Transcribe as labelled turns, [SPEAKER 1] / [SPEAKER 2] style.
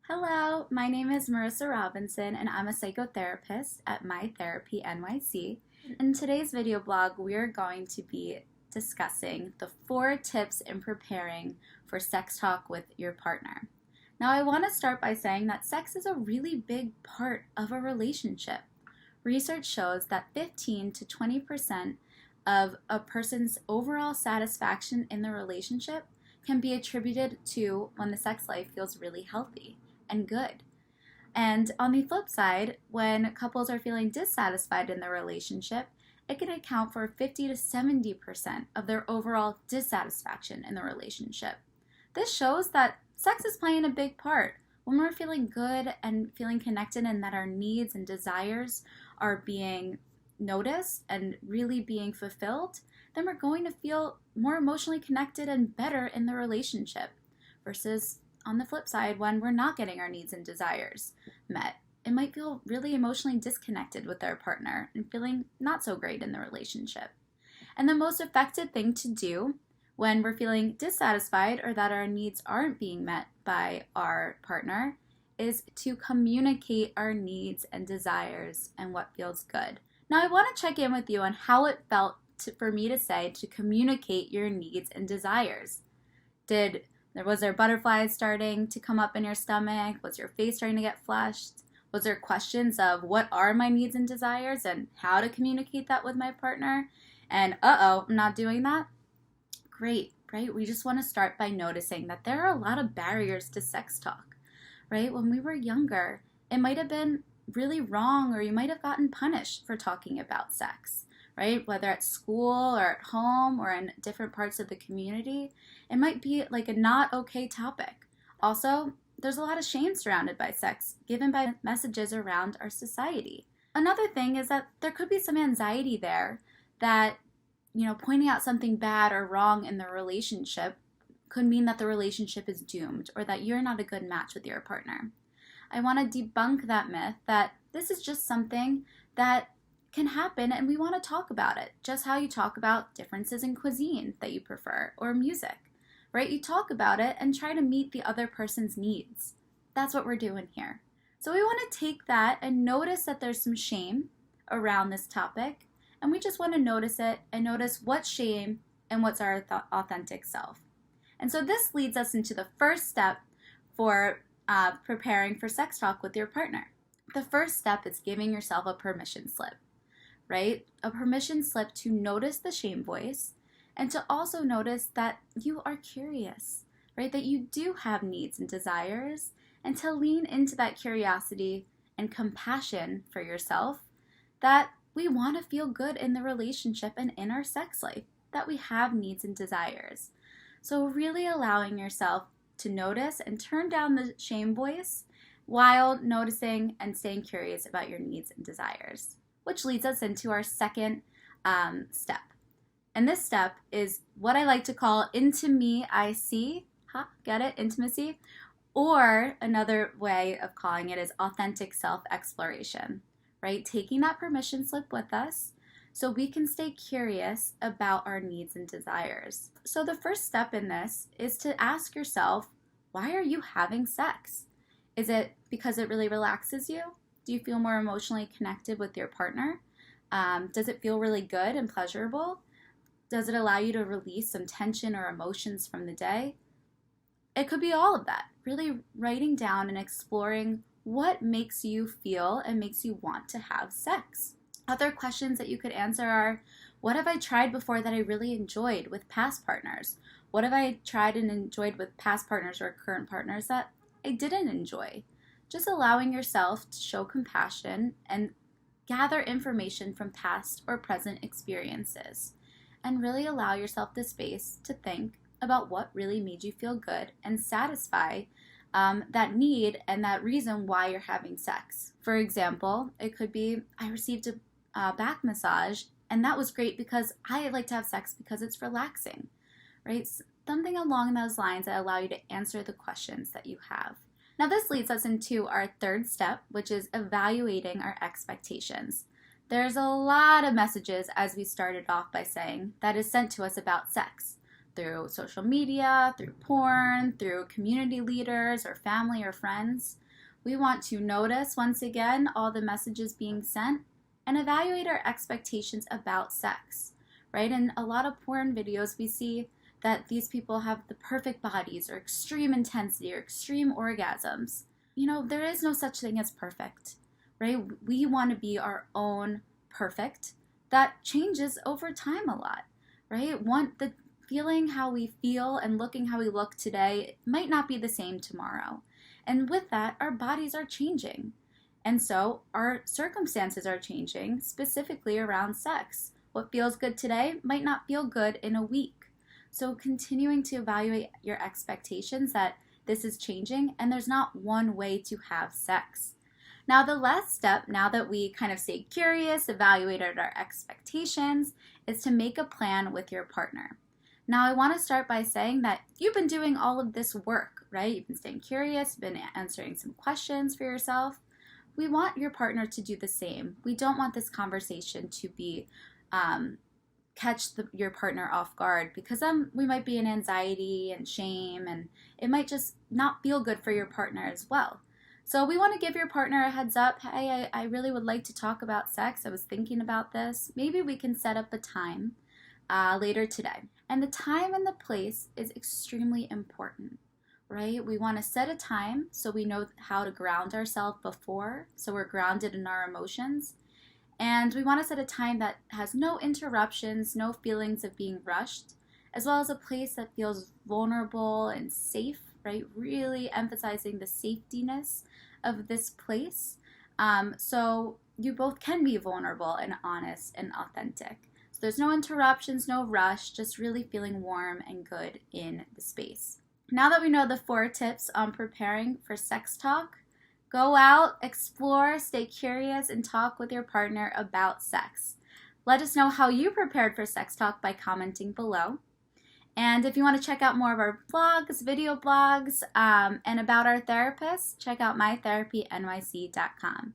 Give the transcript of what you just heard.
[SPEAKER 1] Hello, my name is Marissa Robinson and I'm a psychotherapist at My Therapy NYC. In today's video blog, we are going to be discussing the 4 tips in preparing for sex talk with your partner. Now, I want to start by saying that sex is a really big part of a relationship. Research shows that 15 to 20% of a person's overall satisfaction in the relationship can be attributed to when the sex life feels really healthy and good. And on the flip side, when couples are feeling dissatisfied in their relationship, it can account for 50 to 70% of their overall dissatisfaction in the relationship. This shows that sex is playing a big part. When we're feeling good and feeling connected and that our needs and desires are being noticed and really being fulfilled, then we're going to feel more emotionally connected and better in the relationship versus on the flip side, when we're not getting our needs and desires met, it might feel really emotionally disconnected with our partner and feeling not so great in the relationship. And the most effective thing to do when we're feeling dissatisfied or that our needs aren't being met by our partner is to communicate our needs and desires and what feels good. Now, I want to check in with you on how it felt for me to say to communicate your needs and desires. Was there butterflies starting to come up in your stomach? Was your face starting to get flushed? Was there questions of what are my needs and desires and how to communicate that with my partner? And I'm not doing that? Great, right? We just want to start by noticing that there are a lot of barriers to sex talk, right? When we were younger, it might have been really wrong or you might have gotten punished for talking about sex, right? Whether at school or at home or in different parts of the community, it might be like a not okay topic. Also, there's a lot of shame surrounded by sex given by messages around our society. Another thing is that there could be some anxiety there that, pointing out something bad or wrong in the relationship could mean that the relationship is doomed or that you're not a good match with your partner. I want to debunk that myth that this is just something that can happen and we want to talk about it, just how you talk about differences in cuisine that you prefer or music, right? You talk about it and try to meet the other person's needs. That's what we're doing here. So we want to take that and notice that there's some shame around this topic, and we just want to notice it and notice what's shame and what's our authentic self. And so this leads us into the first step for preparing for sex talk with your partner. The first step is giving yourself a permission slip. Right? A permission slip to notice the shame voice and to also notice that you are curious, right? That you do have needs and desires, and to lean into that curiosity and compassion for yourself that we want to feel good in the relationship and in our sex life, that we have needs and desires. So really allowing yourself to notice and turn down the shame voice while noticing and staying curious about your needs and desires. Which leads us into our second step. And this step is what I like to call into me I see. Get it? Intimacy. Or another way of calling it is authentic self-exploration, right? Taking that permission slip with us so we can stay curious about our needs and desires. So the first step in this is to ask yourself, why are you having sex? Is it because it really relaxes you? Do you feel more emotionally connected with your partner? Does it feel really good and pleasurable? Does it allow you to release some tension or emotions from the day? It could be all of that. Really writing down and exploring what makes you feel and makes you want to have sex. Other questions that you could answer are, what have I tried before that I really enjoyed with past partners? What have I tried and enjoyed with past partners or current partners that I didn't enjoy? Just allowing yourself to show compassion and gather information from past or present experiences, and really allow yourself the space to think about what really made you feel good and satisfy that need and that reason why you're having sex. For example, it could be, I received a back massage and that was great because I like to have sex because it's relaxing, right? Something along those lines that allow you to answer the questions that you have. Now this leads us into our third step, which is evaluating our expectations. There's a lot of messages, as we started off by saying, that is sent to us about sex. through social media, through porn, through community leaders or family or friends. We want to notice, once again, all the messages being sent and evaluate our expectations about sex, right? In a lot of porn videos, we see that these people have the perfect bodies or extreme intensity or extreme orgasms. You know, there is no such thing as perfect, right? We want to be our own perfect. That changes over time a lot, right? The feeling how we feel and looking how we look today might not be the same tomorrow. And with that, our bodies are changing. And so our circumstances are changing, specifically around sex. What feels good today might not feel good in a week. So continuing to evaluate your expectations that this is changing and there's not one way to have sex. Now the last step, now that we kind of stayed curious, evaluated our expectations, is to make a plan with your partner. Now I want to start by saying that you've been doing all of this work, right? You've been staying curious, been answering some questions for yourself. We want your partner to do the same. We don't want this conversation to be catch your partner off guard, because then we might be in anxiety and shame, and it might just not feel good for your partner as well. So we want to give your partner a heads up. Hey, I really would like to talk about sex. I was thinking about this. Maybe we can set up a time later today. And the time and the place is extremely important, right? We want to set a time so we know how to ground ourselves before, so we're grounded in our emotions. And we want to set a time that has no interruptions, no feelings of being rushed, as well as a place that feels vulnerable and safe, right? Really emphasizing the safetiness of this place. So you both can be vulnerable and honest and authentic. So there's no interruptions, no rush, just really feeling warm and good in the space. Now that we know the 4 tips on preparing for sex talk, go out, explore, stay curious, and talk with your partner about sex. Let us know how you prepared for sex talk by commenting below. And if you want to check out more of our blogs, video blogs, and about our therapists, check out mytherapynyc.com.